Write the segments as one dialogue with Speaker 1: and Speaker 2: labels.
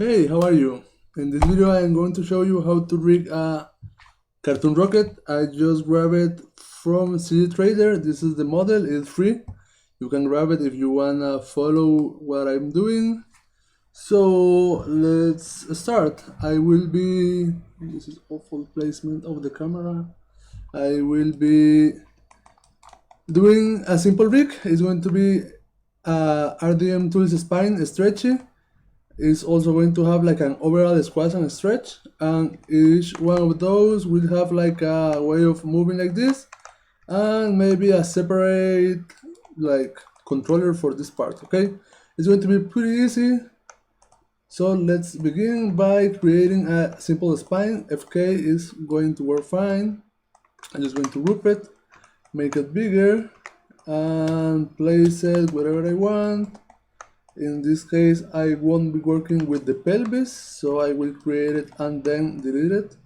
Speaker 1: Hey, how are you? In this video I am going to show you how to rig a cartoon rocket. I just grabbed it from CD Trader. This is the model, it's free. You can grab it if you wanna follow what I'm doing. So let's start. This is awful placement of the camera. I will be doing a simple rig. It's going to be a Rdm Tools spine stretchy. Is also going to have like an overall squash and stretch, and each one of those will have like a way of moving like this, and maybe a separate like controller for this part. Okay, it's going to be pretty easy. So let's begin by creating a simple spine. FK is going to work fine. I'm just going to group it, make it bigger, and place it wherever I want. In this case, I won't be working with the pelvis, so I will create it and then delete it.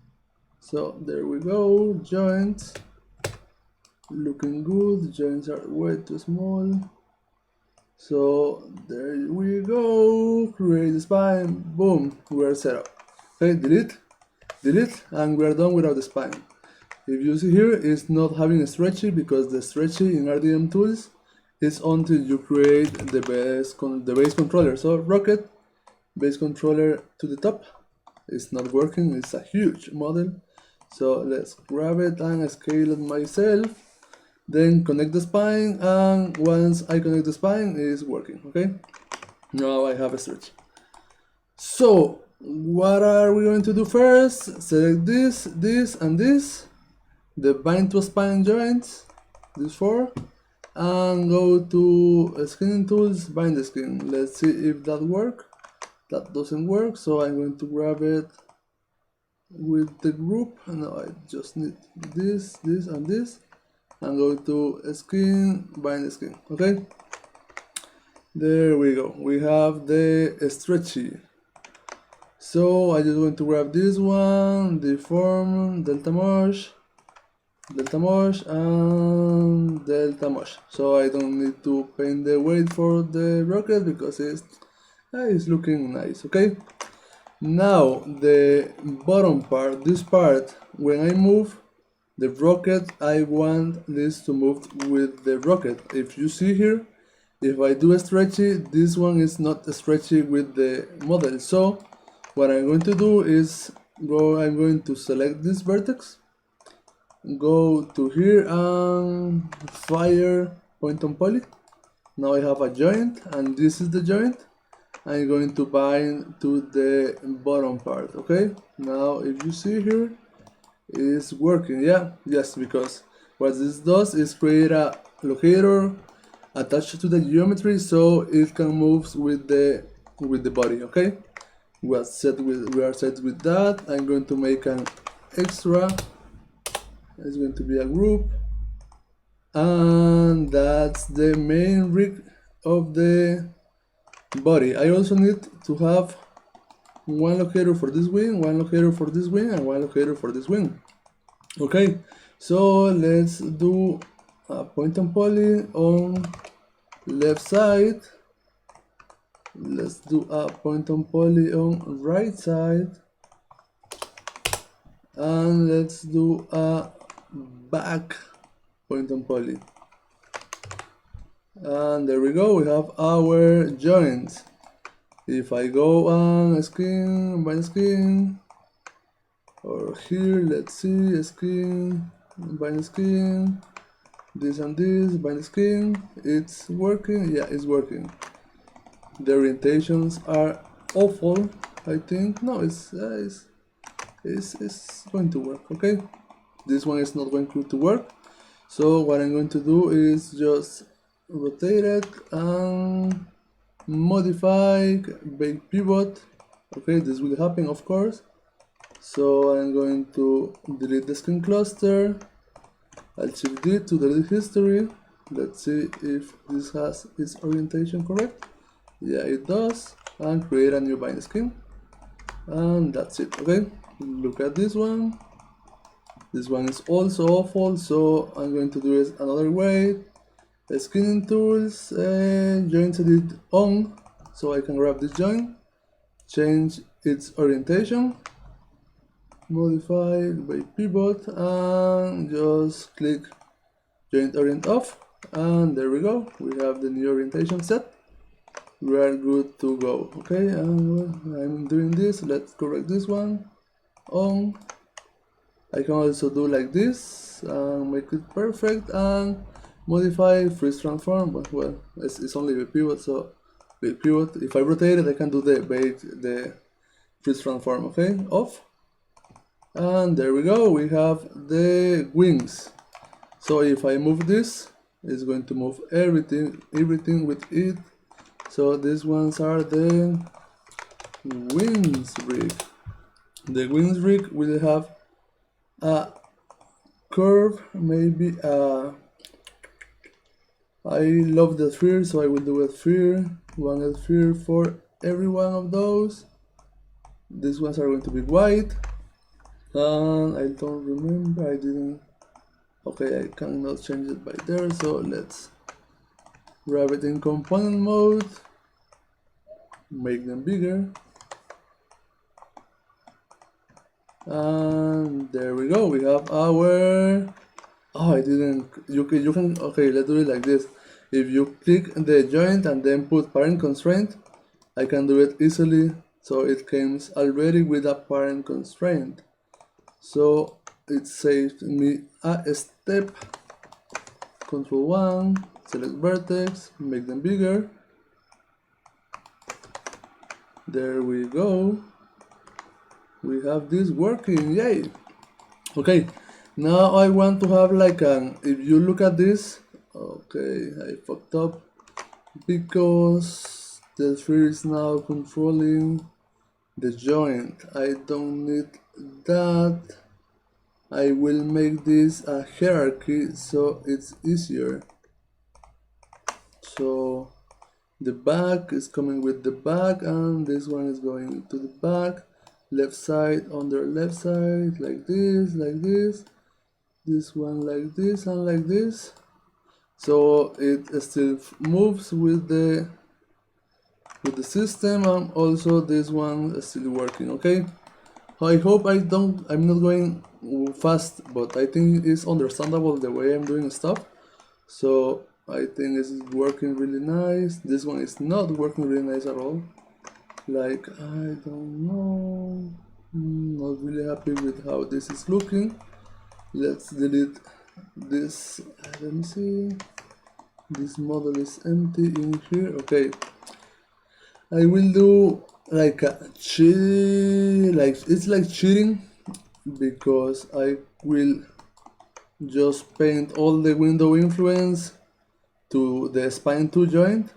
Speaker 1: So there we go, joints, looking good, joints are way too small. So there we go, create the spine, boom, we're set up. Okay, delete, and we're done without the spine. If you see here, it's not having a stretchy because the stretchy in Rdm Tools is until you create the base controller. So rocket base controller to the top is not working. It's a huge model. So let's grab it and scale it myself. Then connect the spine, and once I connect the spine, it's working. Okay. Now I have a stretch. So what are we going to do first? Select this, this, and this. The bind to spine joints. These four. And go to skin tools, bind the skin. Let's see if that works. That doesn't work, so I'm going to grab it with the group. Now I just need this, this, and this, and go to skin, bind the skin. Okay, there we go. We have the stretchy. So I just going to grab this one, deform, delta mesh, and delta mesh. So I don't need to paint the weight for the rocket because it's looking nice. Okay, now the bottom part, this part, when I move the rocket, I want this to move with the rocket. If you see here, if I do a stretchy, this one is not stretchy with the model. So what I'm going to do is I'm going to select this vertex, go to here and fire point on poly. Now I have a joint, and this is the joint. I'm going to bind to the bottom part. Okay, now if you see here, it's working. Yes, because what this does is create a locator attached to the geometry so it can move with the body. Okay, we are set with that. I'm going to make an extra. It's going to be a group, and that's the main rig of the body. I also need to have one locator for this wing, one locator for this wing, and one locator for this wing. Okay, so let's do a point and poly on left side. Let's do a point and poly on right side, and let's do a back point and poly. And there we go, we have our joints. If I go on skin, bind skin, or here, let's see, skin, bind skin, this and this, bind skin, it's working. Yeah, it's working. The orientations are awful, I think. No, it's going to work. Okay, this one is not going to work. So what I'm going to do is just rotate it and modify bake pivot. Okay, this will happen, of course. So I'm going to delete the skin cluster. I'll shift D to delete history. Let's see if this has its orientation correct. Yeah, it does. And create a new bind skin. And that's it. Okay, look at this one. This one is also awful, so I'm going to do it another way. Skinning tools, joint edit on, so I can grab this joint, change its orientation, modify by pivot, and just click joint orient off, and there we go, we have the new orientation set. We are good to go. Okay, and I'm doing this. Let's correct this one on. I can also do like this and make it perfect and modify freeze transform, but well, it's only the pivot, so the pivot, if I rotate it, I can do the freeze transform. Okay, off, and there we go, we have the wings. So if I move this, it's going to move everything with it. So these ones are the wings rig. The wings rig will have a curve, maybe I love the sphere, so I will do a sphere, one sphere for every one of those. These ones are going to be white, and I don't remember, I didn't, okay, I cannot change it by there, so let's grab it in component mode, make them bigger, and there we go, we have our, oh, I didn't, you can, okay, let's do it like this. If you click the joint and then put parent constraint, I can do it easily, so it comes already with a parent constraint. So it saves me a step. Control 1, select vertex, make them bigger. There we go. We have this working, yay! Okay, now I want to have like an, if you look at this, okay, I fucked up because the sphere is now controlling the joint. I don't need that. I will make this a hierarchy so it's easier. So the back is coming with the back, and this one is going to the back. Left side under left side, like this, this one like this, and like this. So it still moves with the system, and also this one is still working. Okay, I hope I'm not going fast, but I think it's understandable the way I'm doing stuff. So I think it's working really nice. This one is not working really nice at all. Like, I don't know, not really happy with how this is looking. Let's delete this. Let me see, this model is empty in here. Okay, I will do like a cheat, like it's like cheating, because I will just paint all the window influence to the spine 2 joint,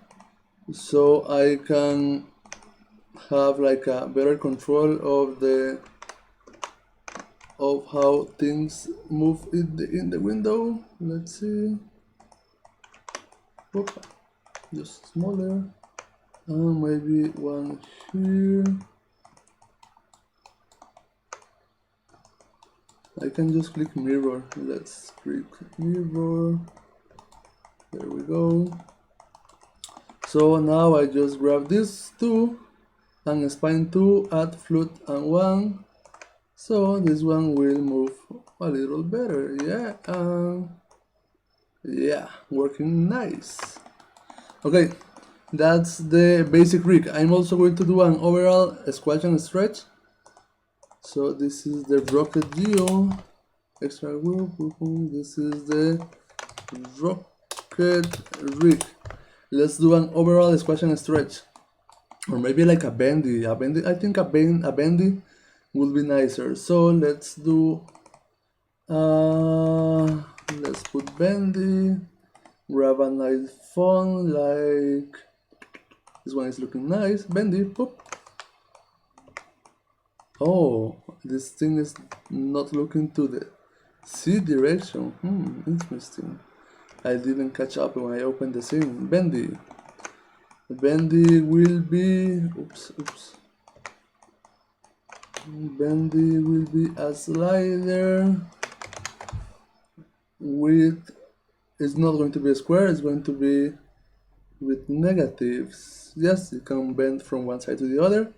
Speaker 1: so I can have like a better control of how things move in the window. Let's see. Oop, just smaller. Maybe one here. I can just click mirror. Let's click mirror. There we go. So now I just grab these two and spine 2, add float and 1. So this one will move a little better. Yeah, working nice. Okay, that's the basic rig. I'm also going to do an overall squash and stretch. So this is the rocket geo extra wheel. This is the rocket rig. Let's do an overall squash and stretch, or maybe like a bendy. I think a bendy would be nicer. So let's do. Let's put bendy. Grab a nice font, like this one is looking nice. Bendy, pop. Oh, this thing is not looking to the C direction. Interesting. I didn't catch up when I opened the scene. Bendy. Bendy will be. Oops. Bendy will be a slider with. It's not going to be a square, it's going to be with negatives. Yes, it can bend from one side to the other.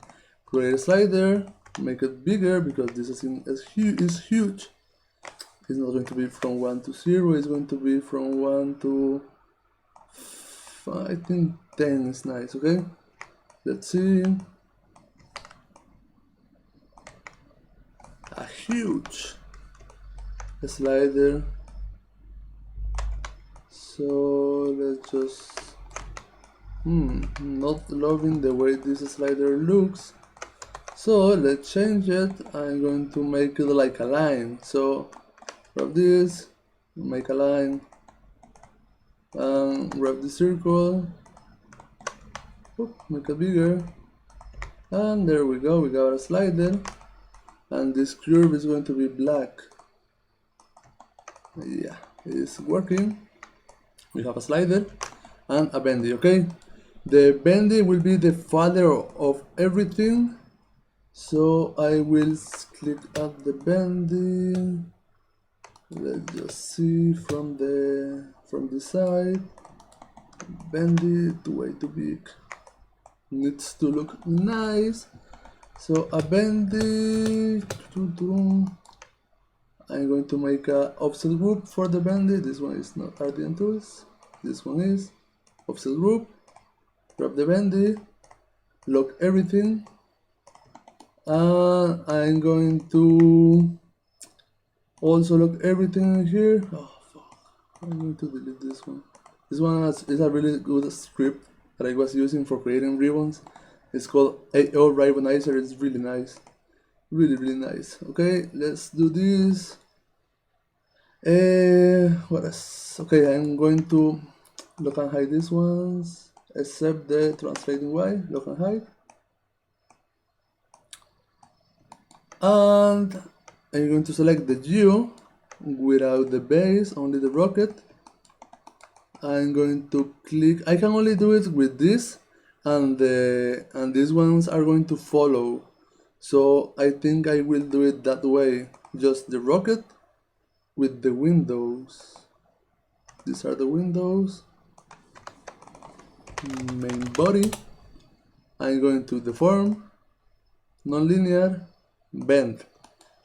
Speaker 1: create a slider, make it bigger because this is huge. It's not going to be from 1 to 0, it's going to be from 1 to I think 10 is nice. Okay, let's see. A huge slider. So let's just not loving the way this slider looks, so let's change it. I'm going to make it like a line. So grab this, make a line, and grab the circle, make it bigger, and there we go, we got a slider, and this curve is going to be black. Yeah, it's working. We have a slider and a bendy. Okay, the bendy will be the father of everything, so I will click at the bendy. Let's just see from the side. Bendy way too big, needs to look nice. So a bendy, I'm going to make a offset group for the bendy. This one is not Rdm Tools, this one is offset group. Grab the bendy, lock everything, and I'm going to also lock everything in here. Oh fuck, I'm going to delete this one. This one is a really good script that I was using for creating ribbons. It's called AO Ribbonizer. It's really nice, really nice. Okay, let's do this. What else? Okay, I'm going to lock and hide these ones, except the translating Y. Lock and hide, and I'm going to select the geo without the base, only the rocket. I'm going to click. I can only do it with this, and these ones are going to follow. So I think I will do it that way. Just the rocket with the windows. These are the windows. Main body. I'm going to deform, nonlinear, bend,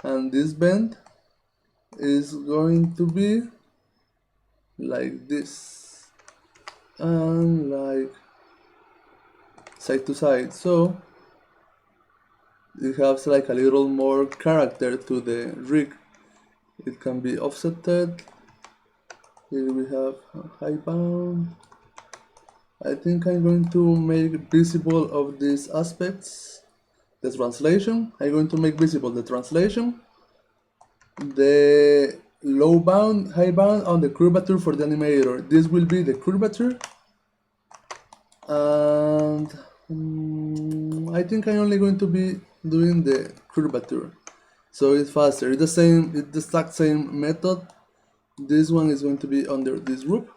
Speaker 1: and this bend is going to be like this and like side to side, so it has like a little more character to the rig. It can be offsetted. Here we have a high bound. I think I'm going to make visible of these aspects the translation. I'm going to make visible the translation, the low bound, high bound, on the curvature for the animator. This will be the curvature, and I think I'm only going to be doing the curvature, so it's faster. It's the exact same method. This one is going to be under this group,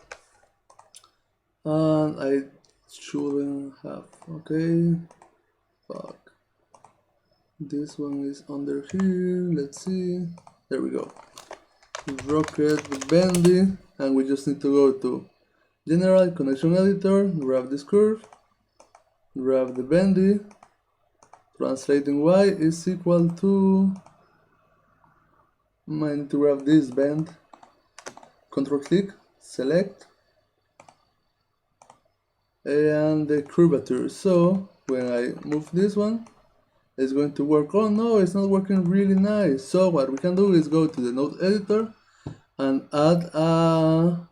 Speaker 1: and I shouldn't have. Okay, fuck. This one is under here. Let's see. There we go. Rocket bendy, and we just need to go to General Connection Editor, grab this curve, grab the bendy, translating Y is equal to, I need to grab this bend, control click, select, and the curvature. So when I move this one, it's going to work. Oh no, it's not working really nice. So what we can do is go to the node editor and add a,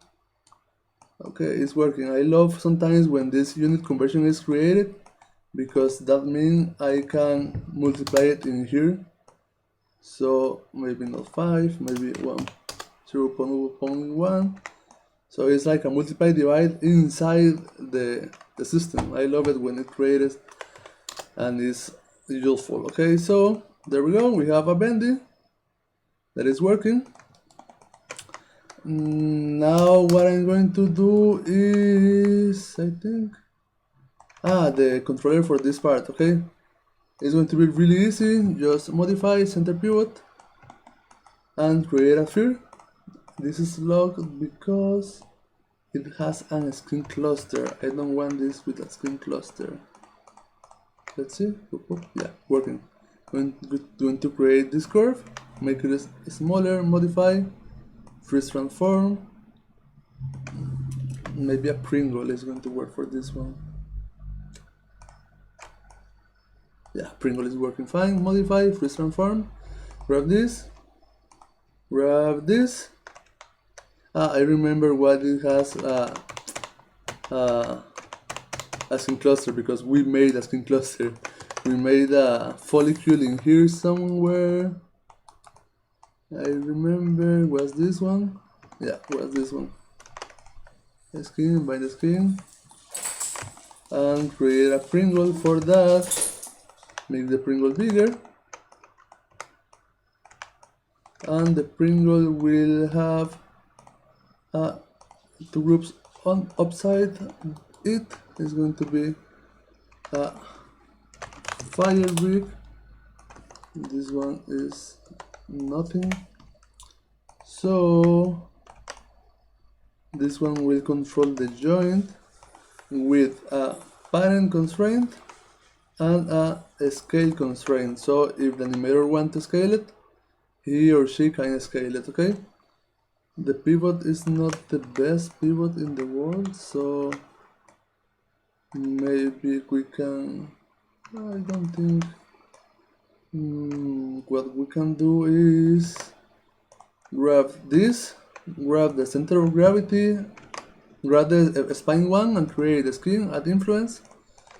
Speaker 1: okay, it's working. I love sometimes when this unit conversion is created, because that means I can multiply it in here. So maybe not 5, maybe 0.1. So it's like a multiply divide inside the system. I love it when it creates and it's useful. Okay, so there we go. We have a bendy that is working. Now what I'm going to do is, I think, the controller for this part. Okay, it's going to be really easy. Just modify center pivot and create a sphere. This is locked because it has a screen cluster. I don't want this with a screen cluster. Let's see. Yeah, working. Going to create this curve, make it smaller, modify, freeze transform. Maybe a Pringle is going to work for this one. Yeah, Pringle is working fine. Modify, freeze transform. Grab this. Grab this. I remember what it has. A skin cluster, because we made a skin cluster. We made a follicle in here somewhere. I remember, was this one? Yeah, was this one. The skin, by the skin. And create a Pringle for that. Make the Pringle bigger. And the Pringle will have two groups on upside it. Is going to be a fire brick. This one is nothing. So this one will control the joint with a parent constraint and a scale constraint. So if the animator wants to scale it, he or she can scale it, okay? The pivot is not the best pivot in the world, so maybe we can, I don't think, what we can do is grab this, grab the center of gravity, grab the spine one and create a skin, add influence.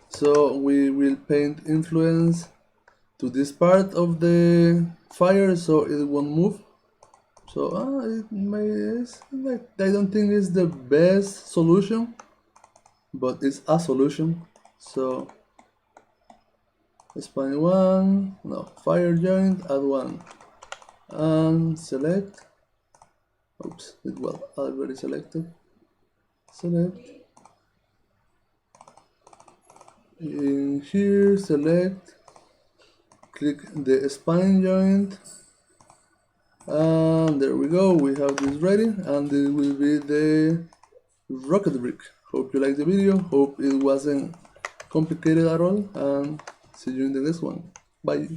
Speaker 1: So we will paint influence to this part of the fire so it won't move. So it may, I don't think it's the best solution, but it's a solution. So spine one, no, fire joint, add one, and select. Oops, it was already selected. Select. In here, select. Click the spine joint. And there we go, we have this ready, and this will be the rocket brick. Hope you liked the video, hope it wasn't complicated at all, and see you in the next one. Bye.